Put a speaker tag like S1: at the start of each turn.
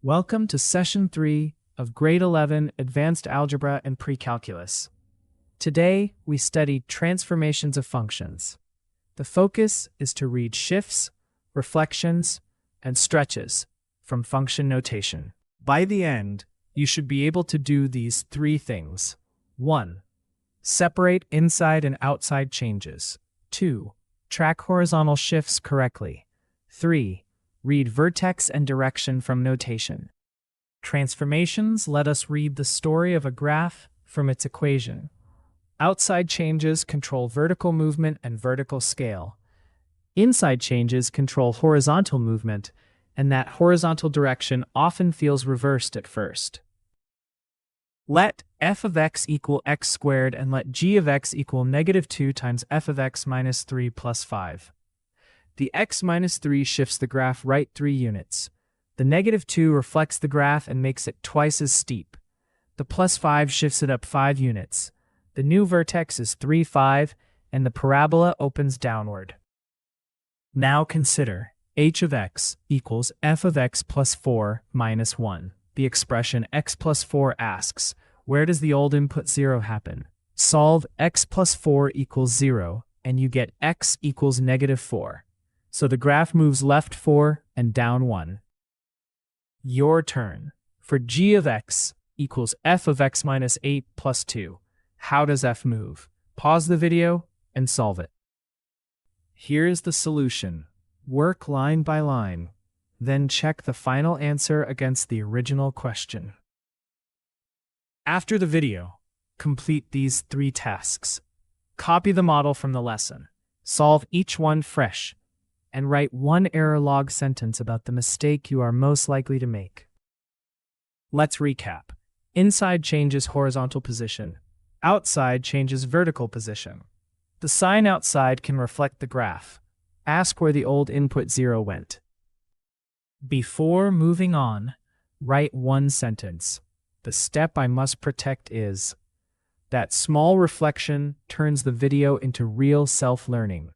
S1: Welcome to Session 3 of Grade 11 Advanced Algebra and Precalculus. Today, we study transformations of functions. The focus is to read shifts, reflections, and stretches from function notation. By the end, you should be able to do these three things. 1. Separate inside and outside changes. 2. Track horizontal shifts correctly. 3. Read vertex and direction from notation. Transformations let us read the story of a graph from its equation. Outside changes control vertical movement and vertical scale. Inside changes control horizontal movement, and that horizontal direction often feels reversed at first. Let f of x equal x squared and let g of x equal -2 times f of x minus 3 plus 5. The x minus 3 shifts the graph right 3 units. The -2 reflects the graph and makes it twice as steep. The plus 5 shifts it up 5 units. The new vertex is 3, 5, and the parabola opens downward. Now consider h of x equals f of x plus 4 minus 1. The expression x plus 4 asks, where does the old input 0 happen? Solve x plus 4 equals 0, and you get x equals -4. So the graph moves left 4 and down 1. Your turn. For g of x equals f of x minus 8 plus 2. How does f move? Pause the video and solve it. Here's the solution. Work line by line. Then check the final answer against the original question. After the video, complete these 3 tasks. Copy the model from the lesson. Solve each one fresh, and write 1 error log sentence about the mistake you are most likely to make. Let's recap. Inside changes horizontal position. Outside changes vertical position. The sign outside can reflect the graph. Ask where the old input 0 went. Before moving on, write 1 sentence. The step I must protect is that small reflection turns the video into real self-learning.